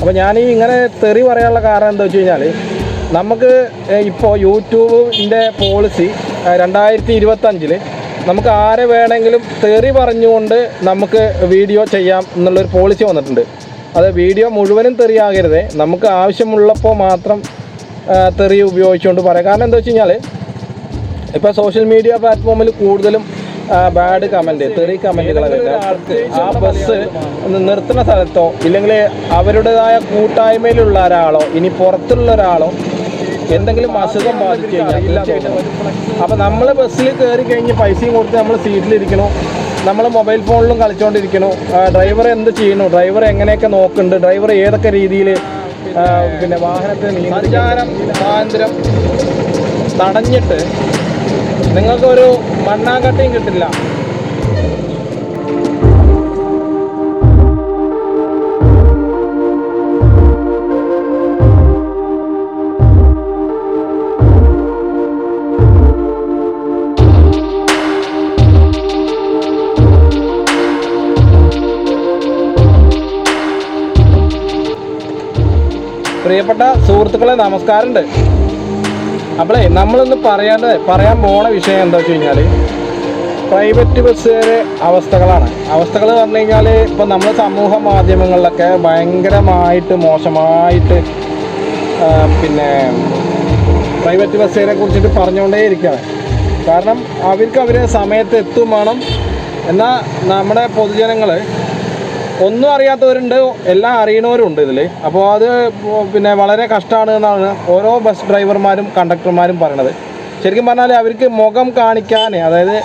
അപ്പോൾ ഞാൻ ഇങ്ങനെ തെറി പറയാനുള്ള കാരണം എന്താ വെച്ച് കഴിഞ്ഞാൽ, നമുക്ക് ഇപ്പോൾ യൂട്യൂബിൻ്റെ പോളിസി 2025 നമുക്ക് ആരെ വേണമെങ്കിലും തെറി പറഞ്ഞുകൊണ്ട് നമുക്ക് വീഡിയോ ചെയ്യാം എന്നുള്ളൊരു പോളിസി വന്നിട്ടുണ്ട്. അത് വീഡിയോ മുഴുവനും തെറിയാകരുത്, നമുക്ക് ആവശ്യമുള്ളപ്പോൾ മാത്രം തെറി ഉപയോഗിച്ചുകൊണ്ട് പറയാം. കാരണം എന്താ വെച്ച് കഴിഞ്ഞാൽ, ഇപ്പോൾ സോഷ്യൽ മീഡിയ പ്ലാറ്റ്ഫോമിൽ കൂടുതലും ബാഡ് കമൻറ്റ്, തെറി കമൻറ്റുകൾ വരുന്നത് ആ ബസ് നിർത്തുന്ന സ്ഥലത്തോ ഇല്ലെങ്കിൽ അവരുടേതായ കൂട്ടായ്മയിലുള്ള ഒരാളോ ഇനി പുറത്തുള്ള ഒരാളോ എന്തെങ്കിലും അസുഖം ബാധിച്ചു കഴിഞ്ഞാൽ ഇല്ല തോന്നുന്നു. അപ്പോൾ നമ്മൾ ബസ്സിൽ കയറി കഴിഞ്ഞ് പൈസയും കൊടുത്ത് നമ്മൾ സീറ്റിലിരിക്കണു, നമ്മൾ മൊബൈൽ ഫോണിലും കളിച്ചുകൊണ്ടിരിക്കണു. ഡ്രൈവർ എന്ത് ചെയ്യണു, ഡ്രൈവർ എങ്ങനെയൊക്കെ നോക്കുന്നുണ്ട്, ഡ്രൈവർ ഏതൊക്കെ രീതിയിൽ പിന്നെ വാഹനത്തെ സഞ്ചാരം സ്വാതന്ത്ര്യം തടഞ്ഞിട്ട് നിങ്ങൾക്കൊരു മണ്ണാങ്കട്ടയും കിട്ടില്ല. പ്രിയപ്പെട്ട സുഹൃത്തുക്കളെ, നമസ്കാരമുണ്ട്. അപ്പോളേ നമ്മളിന്ന് പറയാൻ പോണ വിഷയം എന്താ വെച്ച് കഴിഞ്ഞാൽ, പ്രൈവറ്റ് ബസ്സുകാരെ അവസ്ഥകൾ പറഞ്ഞു കഴിഞ്ഞാൽ ഇപ്പം നമ്മൾ സമൂഹ മാധ്യമങ്ങളിലൊക്കെ ഭയങ്കരമായിട്ട് മോശമായിട്ട് പിന്നെ പ്രൈവറ്റ് ബസ്സുകാരെ കുറിച്ചിട്ട് പറഞ്ഞുകൊണ്ടേ ഇരിക്കുകയാണ്. കാരണം അവരെ സമയത്ത് എത്തും വേണം. എന്നാൽ നമ്മുടെ പൊതുജനങ്ങൾ ഒന്നും അറിയാത്തവരുണ്ട്, എല്ലാം അറിയണവരുണ്ട് ഇതിൽ. അപ്പോൾ അത് പിന്നെ വളരെ കഷ്ടമാണ് എന്നാണ് ഓരോ ബസ് ഡ്രൈവർമാരും കണ്ടക്ടർമാരും പറയണത്. ശരിക്കും പറഞ്ഞാൽ അവർക്ക് മുഖം കാണിക്കാൻ, അതായത്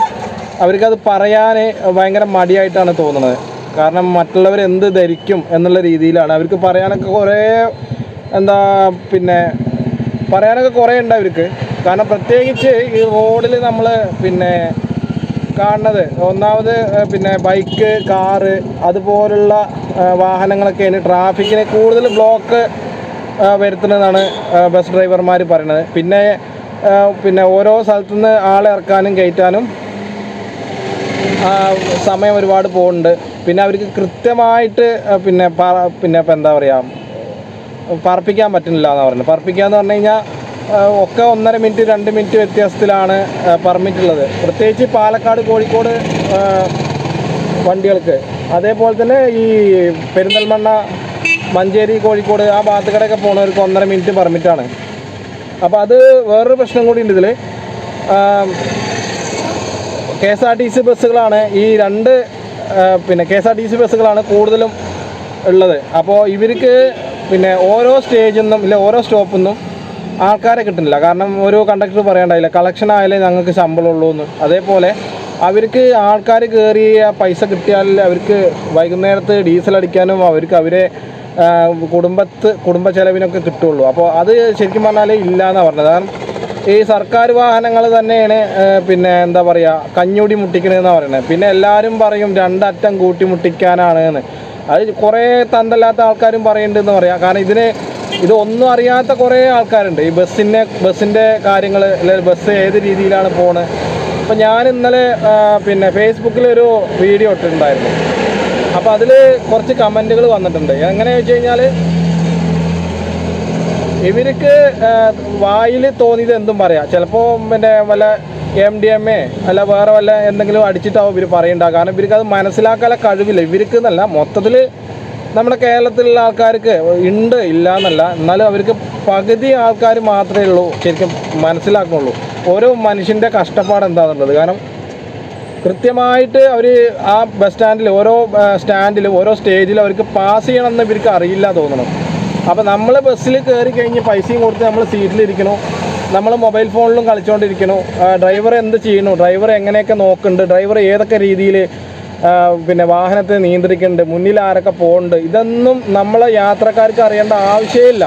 അവർക്കത് പറയാൻ ഭയങ്കര മടിയായിട്ടാണ് തോന്നുന്നത്. കാരണം മറ്റുള്ളവർ എന്ത് ധരിക്കും എന്നുള്ള രീതിയിലാണ് അവർക്ക് പറയാനൊക്കെ പറയാനൊക്കെ കുറേ ഉണ്ട് അവർക്ക്. കാരണം പ്രത്യേകിച്ച് ഈ റോഡിൽ നമ്മൾ കാണുന്നത് ഒന്നാമത് ബൈക്ക്, കാറ് അതുപോലുള്ള വാഹനങ്ങളൊക്കെയാണ് ട്രാഫിക്കിനെ കൂടുതൽ ബ്ലോക്ക് വരുത്തുന്നതാണ് ബസ് ഡ്രൈവർമാർ പറയുന്നത്. പിന്നെ ഓരോ സ്ഥലത്തുനിന്ന് ആളെ ഇറക്കാനും കയറ്റാനും സമയം ഒരുപാട് പോകുന്നുണ്ട്. പിന്നെ അവർക്ക് കൃത്യമായിട്ട് ഇപ്പം എന്താ പറയുക, പറപ്പിക്കാൻ പറ്റുന്നില്ല എന്നാണ് പറയുന്നത്. പറപ്പിക്കുക എന്ന് പറഞ്ഞു കഴിഞ്ഞാൽ ഒക്കെ 1.5 മിനിറ്റ് 2 മിനിറ്റ് വ്യത്യാസത്തിലാണ് പെർമിറ്റ് ഉള്ളത്, പ്രത്യേകിച്ച് പാലക്കാട് കോഴിക്കോട് വണ്ടികൾക്ക്. അതേപോലെ തന്നെ ഈ പെരിന്തൽമണ്ണ മഞ്ചേരി കോഴിക്കോട് ആ ഭാഗത്തുകൂടെയൊക്കെ പോകുന്നവർക്ക് 1.5 മിനിറ്റ് പെർമിറ്റാണ്. അപ്പോൾ അത് വേറൊരു പ്രശ്നം കൂടി ഉണ്ട് ഇതിൽ. KSRTC ബസ്സുകളാണ് ഈ KSRTC ബസ്സുകളാണ് കൂടുതലും ഉള്ളത്. അപ്പോൾ ഇവർക്ക് ഓരോ സ്റ്റേജിൽ നിന്നും ഇല്ല ഓരോ സ്റ്റോപ്പിൽ നിന്നും ആൾക്കാരെ കിട്ടുന്നില്ല. കാരണം ഒരു കണ്ടക്ടർ പറയണ്ടായില്ല, കളക്ഷൻ ആയാലേ ഞങ്ങൾക്ക് ശമ്പളം ഉള്ളൂ എന്ന്. അതേപോലെ അവർക്ക് ആൾക്കാർ കയറി പൈസ കിട്ടിയാൽ അവർക്ക് വൈകുന്നേരത്ത് ഡീസൽ അടിക്കാനും അവരെ കുടുംബ ചെലവിനൊക്കെ കിട്ടുള്ളൂ. അപ്പോൾ അത് ശരിക്കും പറഞ്ഞാൽ ഇല്ല എന്നാണ് പറഞ്ഞത്. കാരണം ഈ സർക്കാർ വാഹനങ്ങൾ തന്നെയാണ് എന്താ പറയുക, കഞ്ഞൂടി മുട്ടിക്കണമെന്നാണ് പറയുന്നത്. പിന്നെ എല്ലാവരും പറയും 2 അറ്റം കൂട്ടി മുട്ടിക്കാനാണ് എന്ന്. അത് കുറേ തന്തല്ലാത്ത ആൾക്കാരും പറയുന്നുണ്ടെന്ന് പറയാം. കാരണം ഇതൊന്നും അറിയാത്ത കുറേ ആൾക്കാരുണ്ട് ഈ ബസ്സിൻ്റെ കാര്യങ്ങൾ, അല്ലെങ്കിൽ ബസ് ഏത് രീതിയിലാണ് പോണത്. അപ്പോൾ ഞാൻ ഇന്നലെ ഫേസ്ബുക്കിലൊരു വീഡിയോ ഇട്ടിട്ടുണ്ടായിരുന്നു. അപ്പോൾ അതിൽ കുറച്ച് കമൻറ്റുകൾ വന്നിട്ടുണ്ട്. എങ്ങനെയാണെന്ന് വെച്ച് കഴിഞ്ഞാൽ, ഇവർക്ക് വായിൽ തോന്നിയത് എന്തും പറയാം. ചിലപ്പോൾ വല്ല MDMA അല്ല വേറെ വല്ല എന്തെങ്കിലും അടിച്ചിട്ടാവും ഇവർ പറയണ്ട. കാരണം ഇവർക്കത് മനസ്സിലാക്കാനുള്ള കഴിവില്ല. ഇവർക്ക് എന്നല്ല, മൊത്തത്തിൽ നമ്മുടെ കേരളത്തിലുള്ള ആൾക്കാർക്ക് ഉണ്ട്, ഇല്ല എന്നല്ല. എന്നാലും അവർക്ക് പകുതി ആൾക്കാർ മാത്രമേ ഉള്ളൂ ശരിക്കും മനസ്സിലാക്കുന്നുള്ളൂ ഓരോ മനുഷ്യൻ്റെ കഷ്ടപ്പാട് എന്താണെന്നുള്ളത്. കാരണം കൃത്യമായിട്ട് അവർ ആ ബസ് സ്റ്റാൻഡിൽ ഓരോ സ്റ്റാൻഡിലും ഓരോ സ്റ്റേജിലും അവർക്ക് പാസ് ചെയ്യണമെന്ന് ഇവർക്ക് അറിയില്ല തോന്നണം. അപ്പോൾ നമ്മൾ ബസ്സിൽ കയറി കഴിഞ്ഞ് പൈസയും കൊടുത്ത് നമ്മൾ സീറ്റിലിരിക്കണു, നമ്മൾ മൊബൈൽ ഫോണിലും കളിച്ചുകൊണ്ടിരിക്കണു. ഡ്രൈവർ എന്ത് ചെയ്യണു, ഡ്രൈവർ എങ്ങനെയൊക്കെ നോക്കുന്നുണ്ട്, ഡ്രൈവർ ഏതൊക്കെ രീതിയിൽ വാഹനത്തെ നിയന്ത്രിക്കുന്നുണ്ട്, മുന്നിൽ ആരൊക്കെ പോകുന്നുണ്ട്, ഇതൊന്നും നമ്മളെ യാത്രക്കാർക്ക് അറിയേണ്ട ആവശ്യമില്ല.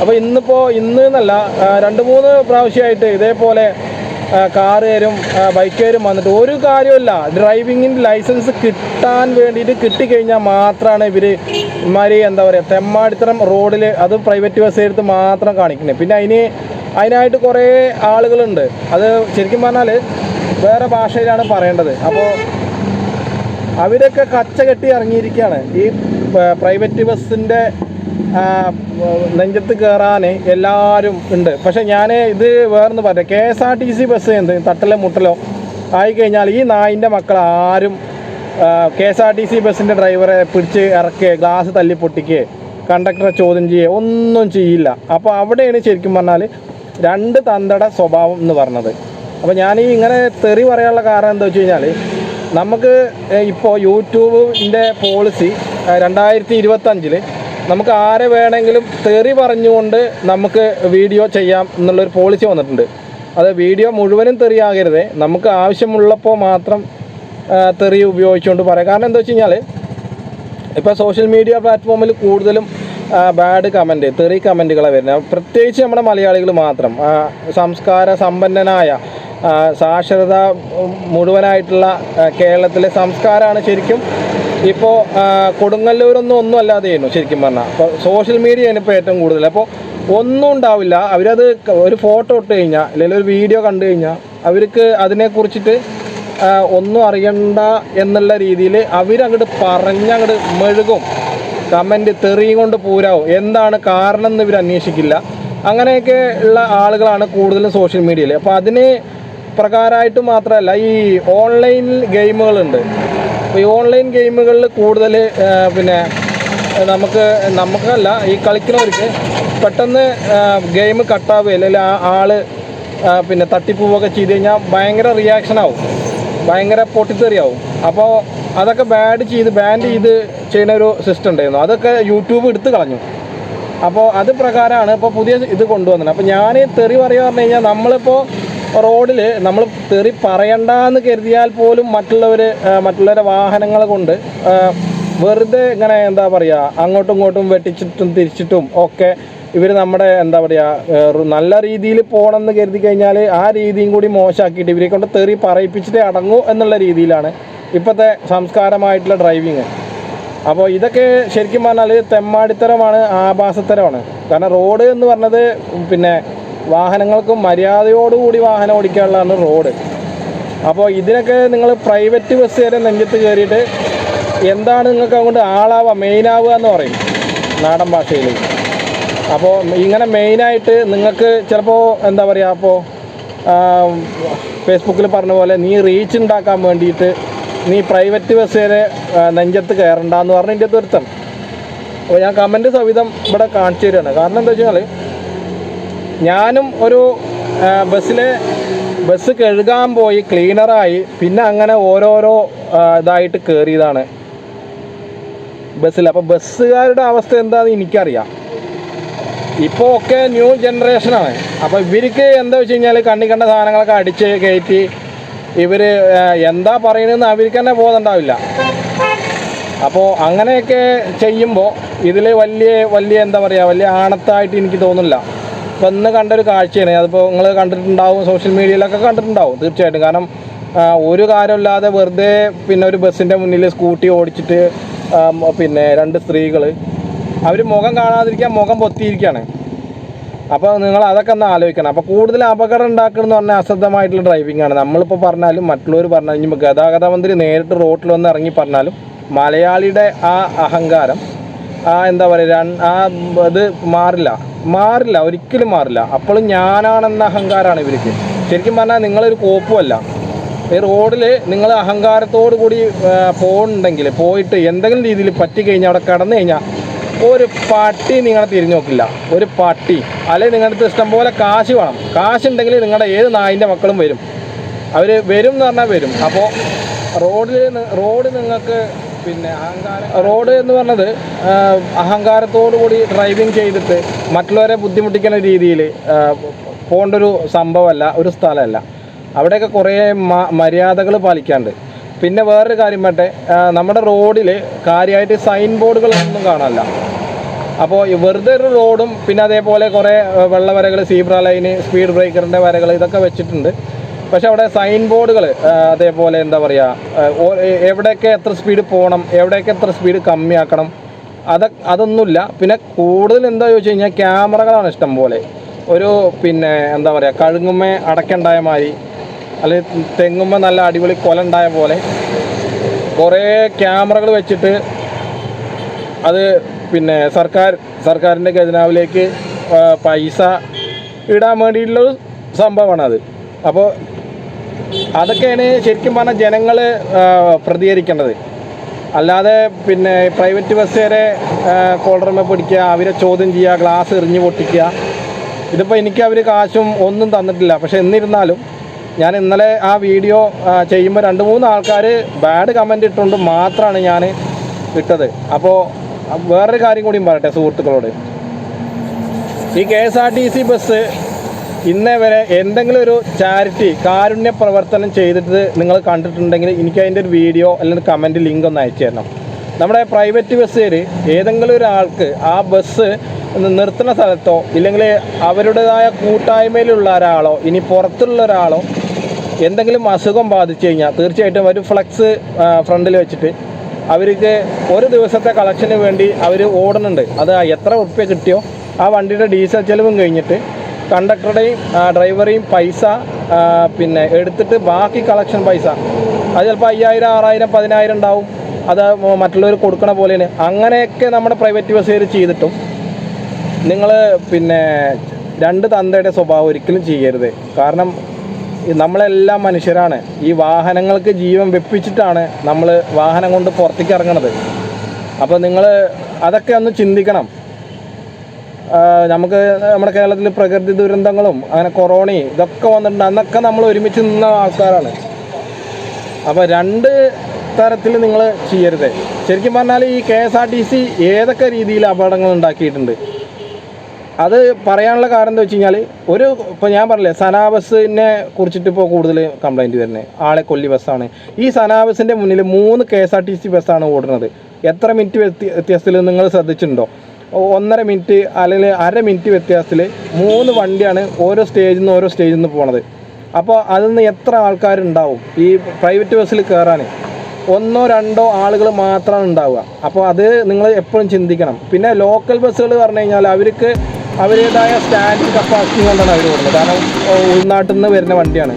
അപ്പോൾ ഇന്ന് എന്നല്ല 2-3 പ്രാവശ്യമായിട്ട് ഇതേപോലെ കാറുകാരും ബൈക്കുകാരും വന്നിട്ട് ഒരു കാര്യമില്ല. ഡ്രൈവിങ്ങിൻ്റെ ലൈസൻസ് കിട്ടാൻ വേണ്ടിയിട്ട് കിട്ടിക്കഴിഞ്ഞാൽ മാത്രമാണ് ഇവർ എന്താ പറയുക തെമ്മാടിത്തരം റോഡിൽ, അത് പ്രൈവറ്റ് ബസ് എടുത്ത് മാത്രം കാണിക്കുന്നത്. പിന്നെ അതിനായിട്ട് കുറേ ആളുകളുണ്ട്. അത് ശരിക്കും പറഞ്ഞാൽ വേറെ ഭാഷയിലാണ് പറയേണ്ടത്. അപ്പോൾ അവരൊക്കെ കച്ച കെട്ടി ഇറങ്ങിയിരിക്കുകയാണ്. ഈ പ്രൈവറ്റ് ബസ്സിൻ്റെ നെഞ്ചത്ത് കയറാൻ എല്ലാവരും ഉണ്ട്. പക്ഷേ ഞാൻ ഇത് വേറൊന്ന് പറയാം, KSRTC ബസ് എന്ത് തട്ടലോ മുട്ടലോ ആയിക്കഴിഞ്ഞാൽ ഈ നായിൻ്റെ മക്കൾ ആരും KSRTC ബസ്സിൻ്റെ ഡ്രൈവറെ പിടിച്ച് ഇറക്കുക, ഗ്ലാസ് തല്ലി പൊട്ടിക്കുക, കണ്ടക്ടറെ ചോദ്യം ചെയ്യുക ഒന്നും ചെയ്യില്ല. അപ്പോൾ അവിടെയാണ് ശരിക്കും പറഞ്ഞാൽ രണ്ട് തന്തയുടെ സ്വഭാവം എന്ന് പറഞ്ഞത്. അപ്പോൾ ഞാൻ ഈ ഇങ്ങനെ തെറി പറയാനുള്ള കാരണം എന്താ വെച്ച് കഴിഞ്ഞാൽ, നമുക്ക് ഇപ്പോൾ യൂട്യൂബിൻ്റെ പോളിസി 2025 നമുക്ക് ആരെ വേണമെങ്കിലും തെറി പറഞ്ഞുകൊണ്ട് നമുക്ക് വീഡിയോ ചെയ്യാം എന്നുള്ളൊരു പോളിസി വന്നിട്ടുണ്ട്. അത് വീഡിയോ മുഴുവനും തെറിയാകരുത്, നമുക്ക് ആവശ്യമുള്ളപ്പോൾ മാത്രം തെറി ഉപയോഗിച്ചുകൊണ്ട് പറയാം. കാരണം എന്താ വെച്ച് കഴിഞ്ഞാൽ ഇപ്പോൾ സോഷ്യൽ മീഡിയ പ്ലാറ്റ്ഫോമിൽ കൂടുതലും ബാഡ് കമൻറ്റ്, തെറി കമൻറ്റുകളാണ് വരുന്നത്. പ്രത്യേകിച്ച് നമ്മുടെ മലയാളികൾ മാത്രം, സംസ്കാര സമ്പന്നനായ സാക്ഷരത മുഴുവനായിട്ടുള്ള കേരളത്തിലെ സംസ്കാരമാണ് ശരിക്കും ഇപ്പോൾ കൊടുങ്ങല്ലൂരൊന്നും ഒന്നും അല്ലാതെ ചെയ്യുന്നു ശരിക്കും പറഞ്ഞാൽ. അപ്പോൾ സോഷ്യൽ മീഡിയയാണ് ഇപ്പോൾ ഏറ്റവും കൂടുതൽ. അപ്പോൾ ഒന്നും ഉണ്ടാവില്ല, അവരത് ഒരു ഫോട്ടോ ഇട്ട് കഴിഞ്ഞാൽ അല്ലെങ്കിൽ ഒരു വീഡിയോ കണ്ടു കഴിഞ്ഞാൽ അവർക്ക് അതിനെക്കുറിച്ചിട്ട് ഒന്നും അറിയണ്ട എന്നുള്ള രീതിയിൽ അവരങ്ങോട്ട് പറഞ്ഞങ്ങോട്ട് മെഴുകും, കമൻറ്റ് തെറിയും കൊണ്ട് പൂരാവും. എന്താണ് കാരണം എന്ന് ഇവർ അന്വേഷിക്കില്ല. അങ്ങനെയൊക്കെ ഉള്ള ആളുകളാണ് കൂടുതലും സോഷ്യൽ മീഡിയയിൽ. അപ്പോൾ അതിന് പ്രകാരമായിട്ട് മാത്രമല്ല, ഈ ഓൺലൈൻ ഗെയിമുകളുണ്ട്. അപ്പോൾ ഈ ഓൺലൈൻ ഗെയിമുകളിൽ കൂടുതൽ പിന്നെ നമുക്കല്ല ഈ കളിക്കുന്നവർക്ക് പെട്ടെന്ന് ഗെയിം കട്ടാവുക അല്ലെങ്കിൽ ആൾ പിന്നെ തട്ടിപ്പോവുകയൊക്കെ ചെയ്ത് കഴിഞ്ഞാൽ ഭയങ്കര റിയാക്ഷനാവും, ഭയങ്കര പൊട്ടിത്തെറിയാവും. അപ്പോൾ അതൊക്കെ ബാൻ ചെയ്ത് ചെയ്യുന്ന ഒരു സിസ്റ്റം ഉണ്ടായിരുന്നു, അതൊക്കെ യൂട്യൂബ് എടുത്ത് കളഞ്ഞു. അപ്പോൾ അത് പ്രകാരമാണ് ഇപ്പോൾ പുതിയ ഇത് കൊണ്ടുവന്നത്. അപ്പോൾ ഞാൻ തെറി പറയുക പറഞ്ഞു കഴിഞ്ഞാൽ, നമ്മളിപ്പോൾ റോഡിൽ നമ്മൾ തെറി പറയണ്ടെന്ന് കരുതിയാൽ പോലും മറ്റുള്ളവരെ വാഹനങ്ങൾ കൊണ്ട് വെറുതെ ഇങ്ങനെ എന്താ പറയുക അങ്ങോട്ടും ഇങ്ങോട്ടും വെട്ടിച്ചിട്ടും തിരിച്ചിട്ടും ഒക്കെ ഇവർ നമ്മുടെ എന്താ പറയുക നല്ല രീതിയിൽ പോകണമെന്ന് കരുതി കഴിഞ്ഞാൽ ആ രീതിയും കൂടി മോശമാക്കിയിട്ട് ഇവരെ കൊണ്ട് തെറി പറയിപ്പിച്ചിട്ടേ അടങ്ങൂ എന്നുള്ള രീതിയിലാണ് ഇപ്പോഴത്തെ സംസ്കാരമായിട്ടുള്ള ഡ്രൈവിങ്. അപ്പോൾ ഇതൊക്കെ ശരിക്കും പറഞ്ഞാൽ തെമ്മാടിത്തരമാണ്, ആഭാസത്തരമാണ്. കാരണം റോഡ് എന്ന് പറഞ്ഞത് പിന്നെ വാഹനങ്ങൾക്ക് മര്യാദയോടുകൂടി വാഹനം ഓടിക്കാനുള്ളതാണ് റോഡ്. അപ്പോൾ ഇതിനൊക്കെ നിങ്ങൾ പ്രൈവറ്റ് ബസ്സുകാരെ നെഞ്ചത്ത് കയറിയിട്ട് എന്താണ് നിങ്ങൾക്ക് അതുകൊണ്ട് ആളാവുക, മെയിനാവുക എന്ന് പറയും നാടൻ ഭാഷയിൽ. അപ്പോൾ ഇങ്ങനെ മെയിനായിട്ട് നിങ്ങൾക്ക് ചിലപ്പോൾ എന്താ പറയുക, അപ്പോൾ ഫേസ്ബുക്കിൽ പറഞ്ഞ പോലെ നീ റീച്ച് ഉണ്ടാക്കാൻ വേണ്ടിയിട്ട് നീ പ്രൈവറ്റ് ബസ്സുകാരെ നെഞ്ചത്ത് കയറണ്ടെന്ന് പറഞ്ഞ് എൻ്റെ ഒരുത്തം. അപ്പോൾ ഞാൻ കമൻറ്റ് സഹിതം ഇവിടെ കാണിച്ചു തരികയാണ്. കാരണം എന്താ വെച്ചാൽ, ഞാനും ഒരു ബസ് കഴുകാൻ പോയി ക്ലീനറായി, പിന്നെ അങ്ങനെ ഓരോരോ ഇതായിട്ട് കയറിയതാണ് ബസ്സിൽ. അപ്പോൾ ബസ്സുകാരുടെ അവസ്ഥ എന്താണെന്ന് എനിക്കറിയാം. ഇപ്പോൾ ഒക്കെ ന്യൂ ജനറേഷനാണ്. അപ്പോൾ ഇവർക്ക് എന്താ വെച്ച് കഴിഞ്ഞാൽ കണ്ണി കണ്ട സാധനങ്ങളൊക്കെ അടിച്ച് കയറ്റി ഇവർ എന്താ പറയുന്നതെന്ന് അവർക്ക് തന്നെ ബോധമുണ്ടാവില്ല. അപ്പോൾ അങ്ങനെയൊക്കെ ചെയ്യുമ്പോൾ ഇതിൽ വലിയ എന്താ പറയുക, വലിയ ആണത്തായിട്ട് എനിക്ക് തോന്നുന്നില്ല. ഇപ്പോൾ ഇന്ന് കണ്ടൊരു കാഴ്ചയാണ്, അതിപ്പോൾ നിങ്ങൾ കണ്ടിട്ടുണ്ടാവും, സോഷ്യൽ മീഡിയയിലൊക്കെ കണ്ടിട്ടുണ്ടാവും തീർച്ചയായിട്ടും. കാരണം ഒരു കാര്യമില്ലാതെ വെറുതെ പിന്നെ ഒരു ബസ്സിൻ്റെ മുന്നിൽ സ്കൂട്ടി ഓടിച്ചിട്ട് പിന്നെ രണ്ട് സ്ത്രീകൾ അവർ മുഖം കാണാതിരിക്കാൻ മുഖം പൊത്തിയിരിക്കുകയാണ്. അപ്പോൾ നിങ്ങൾ അതൊക്കെ ഒന്ന് ആലോചിക്കണം. അപ്പോൾ കൂടുതൽ അപകടം ഉണ്ടാക്കണമെന്ന് പറഞ്ഞാൽ അശ്രദ്ധമായിട്ടുള്ള ഡ്രൈവിംഗ് ആണ്. നമ്മളിപ്പോൾ പറഞ്ഞാലും മറ്റുള്ളവർ പറഞ്ഞാലും ഇനി ഗതാഗത മന്ത്രി നേരിട്ട് റോട്ടിൽ വന്ന് ഇറങ്ങി പറഞ്ഞാലും മലയാളിയുടെ ആ അഹങ്കാരം, ആ എന്താ പറയുക, ഇത് മാറില്ല, ഒരിക്കലും മാറില്ല. അപ്പോഴും ഞാനാണെന്ന അഹങ്കാരമാണ് ഇവർക്ക്. ശരിക്കും പറഞ്ഞാൽ നിങ്ങളൊരു കോപ്പുമല്ല. ഈ റോഡിൽ നിങ്ങൾ അഹങ്കാരത്തോടു കൂടി പോകുന്നുണ്ടെങ്കിൽ പോയിട്ട് എന്തെങ്കിലും രീതിയിൽ പറ്റിക്കഴിഞ്ഞാൽ അവിടെ കിടന്നു കഴിഞ്ഞാൽ ഒരു പട്ടി നിങ്ങളെ തിരിഞ്ഞു നോക്കില്ല, ഒരു പട്ടി. അല്ലെങ്കിൽ നിങ്ങളുടെ അടുത്ത് ഇഷ്ടംപോലെ കാശ് വേണം. കാശുണ്ടെങ്കിൽ നിങ്ങളുടെ ഏത് നായിൻ്റെ മക്കളും വരും, അവർ വരും എന്ന് പറഞ്ഞാൽ വരും. അപ്പോൾ റോഡ് നിങ്ങൾക്ക് പിന്നെ റോഡ് എന്ന് പറഞ്ഞത് അഹങ്കാരത്തോടു കൂടി ഡ്രൈവിങ് ചെയ്തിട്ട് മറ്റുള്ളവരെ ബുദ്ധിമുട്ടിക്കുന്ന രീതിയിൽ പോകേണ്ട ഒരു സംഭവമല്ല, ഒരു സ്ഥലമല്ല. അവിടെയൊക്കെ കുറേ മര്യാദകൾ പാലിക്കാണ്ട്. പിന്നെ വേറൊരു കാര്യം പറ്റേ, നമ്മുടെ റോഡിൽ കാര്യമായിട്ട് സൈൻ ബോർഡുകളൊന്നും കാണാനില്ല. അപ്പോൾ വെറുതെ ഒരു റോഡും പിന്നെ അതേപോലെ കുറേ വെള്ളവരകൾ, സീബ്ര ലൈന്, സ്പീഡ് ബ്രേക്കറിൻ്റെ വരകൾ ഇതൊക്കെ വെച്ചിട്ടുണ്ട്. പക്ഷെ അവിടെ സൈൻ ബോർഡുകൾ അതേപോലെ എന്താ പറയുക, എവിടെയൊക്കെ എത്ര സ്പീഡ് പോകണം, എവിടെയൊക്കെ എത്ര സ്പീഡ് കമ്മിയാക്കണം, അതൊന്നുമില്ല. പിന്നെ കൂടുതൽ എന്താ ചോദിച്ചു കഴിഞ്ഞാൽ ക്യാമറകളാണ് ഇഷ്ടം പോലെ. ഒരു പിന്നെ എന്താ പറയുക, കഴുങ്ങുമ്മ അടയ്ക്കുണ്ടായ മാതിരി, അല്ലെങ്കിൽ തെങ്ങുമ്പോൾ നല്ല അടിപൊളി കൊല ഉണ്ടായ പോലെ കുറേ ക്യാമറകൾ വെച്ചിട്ട് അത് പിന്നെ സർക്കാരിൻ്റെ ഖജനാവിലേക്ക് പൈസ ഇടാൻ വേണ്ടിയിട്ടുള്ളൊരു സംഭവമാണത്. അപ്പോൾ അതൊക്കെയാണ് ശരിക്കും പറഞ്ഞാൽ ജനങ്ങൾ പ്രതികരിക്കേണ്ടത്. അല്ലാതെ പിന്നെ പ്രൈവറ്റ് ബസ്സുകാരെ കോളറുമേ പിടിക്കുക, അവരെ ചോദ്യം ചെയ്യുക, ഗ്ലാസ് എറിഞ്ഞ് പൊട്ടിക്കുക. ഇതിപ്പോൾ എനിക്ക് അവർ കാശും ഒന്നും തന്നിട്ടില്ല. പക്ഷെ എന്നിരുന്നാലും ഞാൻ ഇന്നലെ ആ വീഡിയോ ചെയ്യുമ്പോൾ 2-3 ആൾക്കാർ ബാഡ് കമൻറ്റ് ഇട്ടുകൊണ്ട് മാത്രമാണ് ഞാൻ ഇട്ടത്. അപ്പോൾ വേറൊരു കാര്യം കൂടിയും പറയട്ടെ സുഹൃത്തുക്കളോട്. ഈ KSRTC ബസ് ഇന്നേ വരെ എന്തെങ്കിലും ഒരു ചാരിറ്റി കാരുണ്യ പ്രവർത്തനം ചെയ്തിട്ട് നിങ്ങൾ കണ്ടിട്ടുണ്ടെങ്കിൽ എനിക്ക് അതിൻ്റെ ഒരു വീഡിയോ അല്ലെങ്കിൽ കമൻറ്റ് ലിങ്ക് ഒന്ന് അയച്ചു തരണം. നമ്മുടെ പ്രൈവറ്റ് ബസ്സുകാർ ഏതെങ്കിലും ഒരാൾക്ക് ആ ബസ് നിർത്തുന്ന സ്ഥലത്തോ ഇല്ലെങ്കിൽ അവരുടേതായ കൂട്ടായ്മയിലുള്ള ഒരാളോ ഇനി പുറത്തുള്ള ഒരാളോ എന്തെങ്കിലും അസുഖം ബാധിച്ചു കഴിഞ്ഞാൽ തീർച്ചയായിട്ടും ഒരു ഫ്ലക്സ് ഫ്രണ്ടിൽ വെച്ചിട്ട് അവർക്ക് ഒരു ദിവസത്തെ കളക്ഷന് വേണ്ടി അവർ ഓടുന്നുണ്ട്. അത് എത്ര ഉറുപ്പ്യ കിട്ടിയോ ആ വണ്ടിയുടെ ഡീസൽ ചെലവും കഴിഞ്ഞിട്ട് കണ്ടക്ടറുടെയും ഡ്രൈവറെയും പൈസ പിന്നെ എടുത്തിട്ട് ബാക്കി കളക്ഷൻ പൈസ അത് ചിലപ്പോൾ 5000, 6000, 10000 ഉണ്ടാവും. അത് മറ്റുള്ളവർ കൊടുക്കണ പോലെയാണ്. അങ്ങനെയൊക്കെ നമ്മുടെ പ്രൈവറ്റ് ബസ്സുകാർ ചെയ്തിട്ടും നിങ്ങൾ പിന്നെ 2 തന്തയുടെ സ്വഭാവം ഒരിക്കലും ചെയ്യരുത്. കാരണം നമ്മളെല്ലാം മനുഷ്യരാണ്. ഈ വാഹനങ്ങൾക്ക് ജീവൻ വെപ്പിച്ചിട്ടാണ് നമ്മൾ വാഹനം കൊണ്ട് പുറത്തേക്ക് ഇറങ്ങുന്നത്. അപ്പോൾ നിങ്ങൾ അതൊക്കെ ഒന്ന് ചിന്തിക്കണം. നമുക്ക് നമ്മുടെ കേരളത്തിൽ പ്രകൃതി ദുരന്തങ്ങളും അങ്ങനെ കൊറോണയും ഇതൊക്കെ വന്നിട്ടുണ്ട്. അന്നൊക്കെ നമ്മൾ ഒരുമിച്ച് നിന്ന ആൾക്കാരാണ്. അപ്പോൾ 2 തരത്തിൽ നിങ്ങൾ ചെയ്യരുത്. ശരിക്കും പറഞ്ഞാൽ ഈ KSRTC ഏതൊക്കെ രീതിയിൽ അപകടങ്ങൾ ഉണ്ടാക്കിയിട്ടുണ്ട് അത് പറയാനുള്ള കാരണം എന്താ വെച്ച് കഴിഞ്ഞാൽ ഇപ്പോൾ ഞാൻ പറഞ്ഞില്ലേ സനാ ബസ്സിനെ കുറിച്ചിട്ട് ഇപ്പോൾ കൂടുതൽ കംപ്ലൈൻറ്റ് വരുന്നത് ആളെ കൊല്ലി ബസ്സാണ്. ഈ സനാ ബസ്സിൻ്റെ മുന്നിൽ 3 KSRTC ബസ്സാണ് ഓടുന്നത്. എത്ര മിനിറ്റ് വ്യത്യാസത്തിൽ നിങ്ങൾ ശ്രദ്ധിച്ചിട്ടുണ്ടോ? 1.5 മിനിറ്റ് അല്ലെങ്കിൽ 1/2 മിനിറ്റ് വ്യത്യാസത്തിൽ 3 വണ്ടിയാണ് ഓരോ സ്റ്റേജിൽ നിന്ന് പോണത്. അപ്പോൾ അതിൽ നിന്ന് എത്ര ആൾക്കാരുണ്ടാവും ഈ പ്രൈവറ്റ് ബസ്സിൽ കയറാൻ? 1-2 ആളുകൾ മാത്രമാണ് ഉണ്ടാവുക. അപ്പോൾ അത് നിങ്ങൾ എപ്പോഴും ചിന്തിക്കണം. പിന്നെ ലോക്കൽ ബസ്സുകൾ പറഞ്ഞു കഴിഞ്ഞാൽ അവർക്ക് അവരുടേതായ സ്റ്റാൻഡ് കപ്പാസിറ്റി കൊണ്ടാണ് അവർ ഓടുന്നത്. കാരണം ഉൾനാട്ടിൽ നിന്ന് വരുന്ന വണ്ടിയാണ്.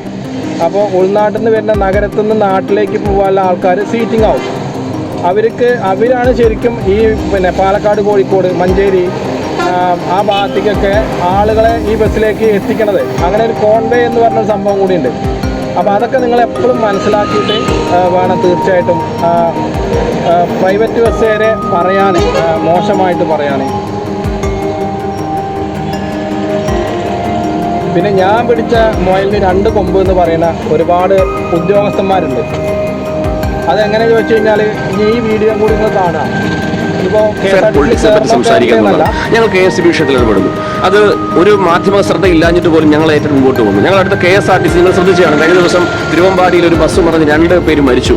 അപ്പോൾ ഉൾനാട്ടിൽ നിന്ന് വരുന്ന നഗരത്തിൽ നിന്ന് നാട്ടിലേക്ക് പോകാനുള്ള ആൾക്കാർ സീറ്റിംഗ് ആവും. അവരാണ് ശരിക്കും ഈ പിന്നെ പാലക്കാട്, കോഴിക്കോട്, മഞ്ചേരി ആ ഭാഗത്തേക്കൊക്കെ ആളുകളെ ഈ ബസ്സിലേക്ക് എത്തിക്കണത്. അങ്ങനെ ഒരു കോൺവേ എന്ന് പറഞ്ഞൊരു സംഭവം കൂടിയുണ്ട്. അപ്പോൾ അതൊക്കെ നിങ്ങൾ എപ്പോഴും മനസ്സിലാക്കിയിട്ട് വേണം തീർച്ചയായിട്ടും പ്രൈവറ്റ് ബസ്സുകാരെ പറയാൻ, മോശമായിട്ട് പറയാൻ. പിന്നെ ഞാൻ പിടിച്ച മുയലിന് 2 കൊമ്പ് എന്ന് പറയുന്ന ഒരുപാട് ഉദ്യോഗസ്ഥന്മാരുണ്ട്. അതെങ്ങനെ ചോദിച്ചു കഴിഞ്ഞാൽ ഈ വീഡിയോ കൂടി നിങ്ങൾ കാണാം. ഞങ്ങൾ KSB വിഷയത്തിൽ ഇടപെടുന്നു. അത് ഒരു മാധ്യമ ശ്രദ്ധ ഇല്ലാഞ്ഞിട്ട് പോലും ഞങ്ങൾ ഏറ്റവും മുമ്പോട്ട് പോകുന്നു. ഞങ്ങൾ അടുത്ത KSRTC നിങ്ങൾ ശ്രദ്ധിച്ചാണ്, കഴിഞ്ഞ ദിവസം തിരുവമ്പാടിയിൽ ഒരു ബസ് മറിഞ്ഞ് 2 പേര് മരിച്ചു.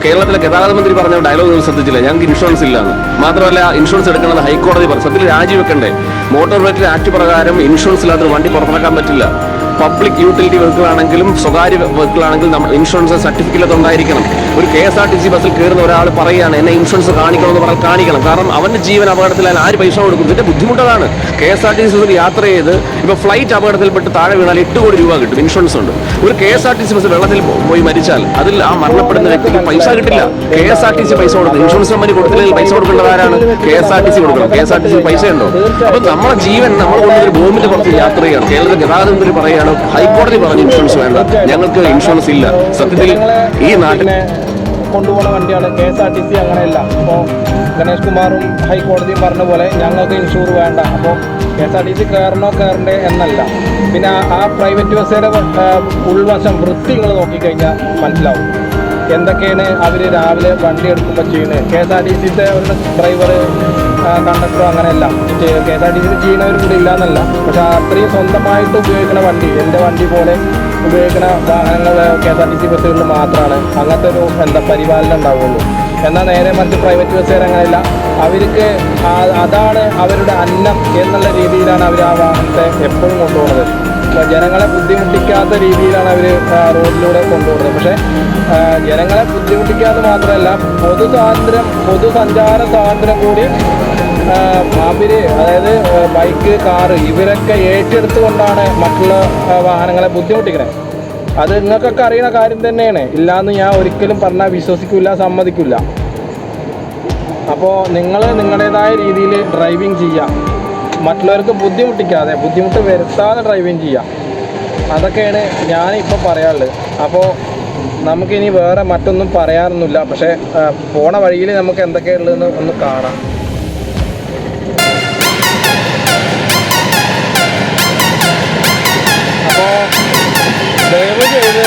കേരളത്തിലെ ഗതാഗത മന്ത്രി പറഞ്ഞ ഡയലോഗ് ശ്രദ്ധിച്ചില്ല, ഞങ്ങൾക്ക് ഇൻഷുറൻസ് ഇല്ലാന്ന്. മാത്രമല്ല ഇൻഷുറൻസ് എടുക്കുന്നത് ഹൈക്കോടതി പറഞ്ഞു. സത്യത്തിൽ രാജിവെക്കണ്ടേ? മോട്ടോർ വെഹിക്കിൾ ആക്ട് പ്രകാരം ഇൻഷുറൻസ് ഇല്ലാത്തൊരു വണ്ടി പുറത്തിറക്കാൻ പറ്റില്ല. പബ്ലിക് യൂട്ടിലിറ്റി വെഹിക്കിൾ ആണെങ്കിലും സ്വകാര്യ വെഹിക്കിൾ ആണെങ്കിലും നമ്മൾ ഇൻഷുറൻസ് സർട്ടിഫിക്കറ്റ് ഉണ്ടായിരിക്കണം. ഒരു KSRTC ബസ്സിൽ കയറുന്ന ഒരാൾ പറയുകയാണ് എന്നെ ഇൻഷുറൻസ് കാണിക്കണമെന്ന് പറഞ്ഞാൽ കാണിക്കണം. കാരണം അവൻ്റെ ജീവൻ അപകടത്തിലായാൽ ആര് പൈസ കൊടുക്കും? ഇതിൻ്റെ ബുദ്ധിമുട്ടതാണ്. KSRTC ബസ്സിൽ യാത്ര ചെയ്ത് ഇപ്പോൾ ഫ്ലൈറ്റ് അപകടത്തിൽപ്പെട്ട് താഴെ വീണാൽ 8 കോടി രൂപ കിട്ടും, ഇൻഷുറൻസ് ഉണ്ട്. ഒരു KSRTC ബസ് വെള്ളത്തിൽ പോയി മരിച്ചാൽ അതിൽ ആ മരണപ്പെടുന്ന വ്യക്തിക്ക് പൈസ കിട്ടില്ല. KSRTC പൈസ കൊടുക്കും. ഇൻഷുറൻസ് കമ്പനി കൊടുത്തില്ലെങ്കിൽ പൈസ കൊടുക്കേണ്ടത് ആരാണ്? KSRTC കൊടുക്കണം. KSRTC പൈസ ഉണ്ടോ? അപ്പോൾ നമ്മുടെ ജീവൻ നമ്മൾ കൊണ്ടൊരു ബോംബിന്റെ പുറത്ത് യാത്ര ചെയ്യണം. കേരളത്തിൽ ഗതാഗത മന്ത്രി പറയുകയാണ് ഹൈക്കോടതി പറഞ്ഞു ഇൻഷുറൻസ് വേണ്ട, ഞങ്ങൾക്ക് ഇൻഷുറൻസ് ഇല്ല. സത്യത്തിൽ ഈ നാട്ടിൽ കൊണ്ടുപോകുന്ന വണ്ടിയാണ് KSRTC. അങ്ങനെയല്ല. അപ്പോൾ ഗണേഷ് കുമാറും ഹൈക്കോടതിയും പറഞ്ഞ പോലെ ഞങ്ങൾക്ക് ഇൻഷൂർ വേണ്ട. അപ്പോൾ KSRTC കയറണ്ടേ എന്നല്ല. പിന്നെ ആ പ്രൈവറ്റ് ബസ്സുകാരുടെ ഉൾവശം വൃത്തി നിങ്ങൾ നോക്കിക്കഴിഞ്ഞാൽ മനസ്സിലാവും എന്തൊക്കെയാണ് അവർ രാവിലെ വണ്ടി എടുക്കുമ്പോൾ ചെയ്യുന്നത്. KSRTCത്തെ ഒരു ഡ്രൈവർ, കണ്ടക്ടറോ അങ്ങനെയല്ല. KSRTC ചെയ്യുന്നവരും കൂടി ഇല്ലയെന്നല്ല. പക്ഷെ അത്രയും സ്വന്തമായിട്ട് ഉപയോഗിക്കുന്ന വണ്ടി, എൻ്റെ വണ്ടി പോലെ ഉപയോഗിക്കുന്ന വാഹനങ്ങൾ KSRTC ബസ്സുകളിൽ മാത്രമാണ് അങ്ങനത്തെ ഒരു പരിപാലനം ഉണ്ടാവുള്ളൂ. എന്നാൽ നേരെ മറിച്ച് പ്രൈവറ്റ് ബസ്സുകാർ അങ്ങനെയല്ല. അവർക്ക് അതാണ് അവരുടെ അന്നം എന്നുള്ള രീതിയിലാണ് അവർ ആ വാഹനത്തെ എപ്പോഴും കൊണ്ടുപോകുന്നത്. ജനങ്ങളെ ബുദ്ധിമുട്ടിക്കാത്ത രീതിയിലാണ് അവർ റോഡിലൂടെ കൊണ്ടുപോകുന്നത്. പക്ഷേ ജനങ്ങളെ ബുദ്ധിമുട്ടിക്കാതെ മാത്രമല്ല പൊതുസഞ്ചാര സ്വാതന്ത്ര്യം കൂടി അവർ, അതായത് ബൈക്ക്, കാറ് ഇവരൊക്കെ ഏറ്റെടുത്തുകൊണ്ടാണ് മറ്റുള്ള വാഹനങ്ങളെ ബുദ്ധിമുട്ടിക്കുന്നത്. അത് നിങ്ങൾക്കൊക്കെ അറിയുന്ന കാര്യം തന്നെയാണ്. ഇല്ലയെന്ന് ഞാൻ ഒരിക്കലും പറഞ്ഞാൽ വിശ്വസിക്കില്ല, സമ്മതിക്കില്ല. അപ്പോൾ നിങ്ങൾ നിങ്ങളുടേതായ രീതിയിൽ ഡ്രൈവിംഗ് ചെയ്യുക, മറ്റുള്ളവർക്ക് ബുദ്ധിമുട്ട് വരുത്താതെ ഡ്രൈവിംഗ് ചെയ്യുക. അതൊക്കെയാണ് ഞാനിപ്പോൾ പറയാനുള്ളത്. അപ്പോൾ നമുക്കിനി വേറെ മറ്റൊന്നും പറയാനൊന്നുമില്ല. പക്ഷേ പോണ വഴിയിൽ നമുക്ക് എന്തൊക്കെയുള്ളതെന്ന് ഒന്ന് കാണാം. അപ്പോൾ ദയവ് ചെയ്ത്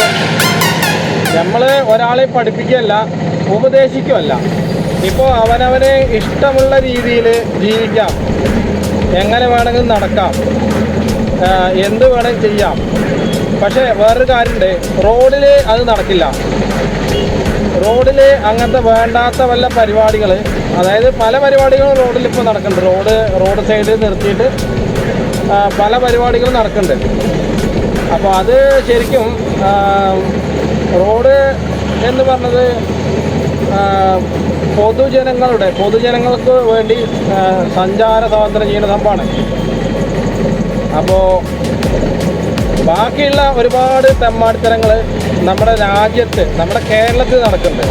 നമ്മൾ ഒരാളെ പഠിപ്പിക്കുകയല്ല, ഉപദേശിക്കുകയല്ല. ഇപ്പോൾ അവനവന് ഇഷ്ടമുള്ള രീതിയിൽ ജീവിക്കാം, എങ്ങനെ വേണമെങ്കിലും നടക്കാം, എന്ത് വേണമെങ്കിലും ചെയ്യാം. പക്ഷേ വേറൊരു കാര്യമുണ്ട്, റോഡിൽ അത് നടക്കില്ല. റോഡിൽ അങ്ങനത്തെ വേണ്ടാത്ത വല്ല പരിപാടികൾ, അതായത് പല പരിപാടികളും റോഡിൽ ഇപ്പോൾ നടക്കുന്നുണ്ട്. റോഡ് സൈഡിൽ നിർത്തിയിട്ട് പല പരിപാടികളും നടക്കുന്നുണ്ട്. അപ്പോൾ അത് ശരിക്കും റോഡ് എന്ന് പറഞ്ഞത് പൊതുജനങ്ങൾക്ക് വേണ്ടി സഞ്ചാര സ്വാതന്ത്ര്യം ചെയ്യുന്ന സംഭവമാണ്. അപ്പോൾ ബാക്കിയുള്ള ഒരുപാട് തെമ്മാടിത്തരങ്ങൾ നമ്മുടെ രാജ്യത്ത്, നമ്മുടെ കേരളത്തിൽ നടക്കുന്നുണ്ട്.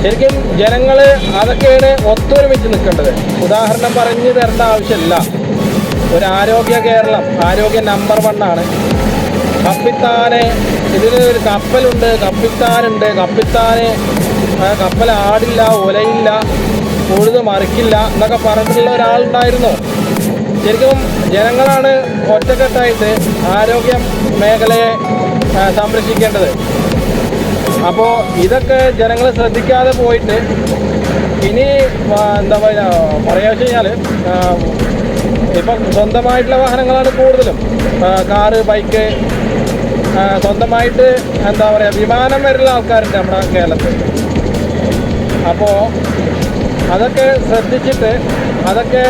ശരിക്കും ജനങ്ങൾ അതൊക്കെയാണ് ഒത്തൊരുമിച്ച് നിൽക്കേണ്ടത്. ഉദാഹരണം പറഞ്ഞു തരേണ്ട ആവശ്യമില്ല. ഒരു ആരോഗ്യ കേരളം, ആരോഗ്യ നമ്പർ 1 ആണ്. കപ്പിത്താന് ഇതിന് ഒരു കപ്പലുണ്ട്, കപ്പിത്താനുണ്ട്. കപ്പൽ ആടില്ല, ഒലയില്ല, ഉഴുത് മറിക്കില്ല എന്നൊക്കെ പറഞ്ഞിട്ടുള്ള ഒരാളുണ്ടായിരുന്നു. ശരിക്കും ജനങ്ങളാണ് ഒറ്റക്കെട്ടായിട്ട് ആരോഗ്യ മേഖലയെ സംരക്ഷിക്കേണ്ടത്. അപ്പോൾ ഇതൊക്കെ ജനങ്ങൾ ശ്രദ്ധിക്കാതെ പോയിട്ട് ഇനി എന്താ പറയുക വെച്ച് കഴിഞ്ഞാൽ ഇപ്പം സ്വന്തമായിട്ടുള്ള വാഹനങ്ങളാണ് കൂടുതലും. കാറ്, ബൈക്ക്, സ്വന്തമായിട്ട് എന്താ പറയുക വിമാനം വരെയുള്ള ആൾക്കാരുണ്ട് നമ്മുടെ കേരളത്തിൽ. അപ്പോൾ അതൊക്കെ ശ്രദ്ധിച്ചിട്ട് അതൊക്കെ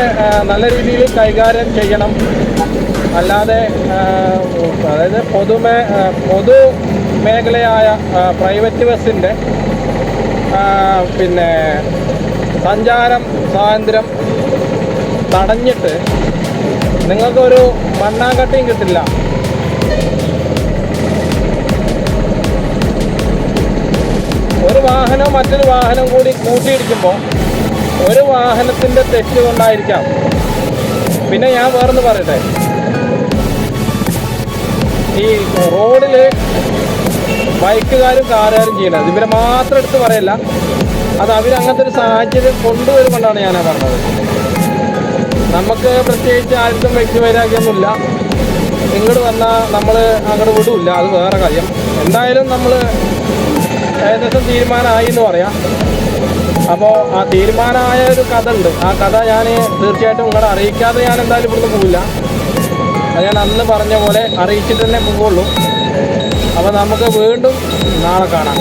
നല്ല രീതിയിൽ കൈകാര്യം ചെയ്യണം. അല്ലാതെ അതായത് പൊതു മേഖലയായ പ്രൈവറ്റ് ബസ്സിൻ്റെ പിന്നെ സഞ്ചാരം സ്വാതന്ത്ര്യം തടഞ്ഞിട്ട് നിങ്ങൾക്കൊരു മണ്ണാങ്കട്ടിയും കിട്ടില്ല. ഒരു വാഹനം മറ്റൊരു വാഹനം കൂടി കൂട്ടിയിടിക്കുമ്പോൾ ഒരു വാഹനത്തിൻ്റെ തെറ്റ് കൊണ്ടായിരിക്കാം. പിന്നെ ഞാൻ വേറൊന്ന് പറയട്ടെ, ഈ റോഡിൽ ബൈക്കുകാരും കാറുകാരും ചെയ്യണത് ഇവരെ മാത്രം എടുത്ത് പറയല്ല, അത് അവരങ്ങനത്തെ ഒരു സാഹചര്യം കൊണ്ടുവരുകൊണ്ടാണ് ഞാനാ പറഞ്ഞത്. നമുക്ക് പ്രത്യേകിച്ച് ആർക്കും വ്യക്തിവൈരാഗ്യമൊന്നുമില്ല. ഇങ്ങോട്ട് വന്നാൽ നമ്മൾ അങ്ങോട്ട് വിടില്ല, അത് വേറെ കാര്യം. എന്തായാലും നമ്മൾ ഏകദേശം തീരുമാനമായി എന്ന് പറയാം. അപ്പോൾ ആ തീരുമാനമായ ഒരു കഥ ഉണ്ട്. ആ കഥ ഞാൻ തീർച്ചയായിട്ടും നിങ്ങളെ അറിയിക്കാതെ ഞാൻ എന്തായാലും ഇവിടുന്ന് പോവില്ല. അത് ഞാൻ അന്ന് പറഞ്ഞ പോലെ അറിയിച്ചിട്ട് തന്നെ പോവുള്ളൂ. അപ്പോൾ നമുക്ക് വീണ്ടും നാളെ കാണാം.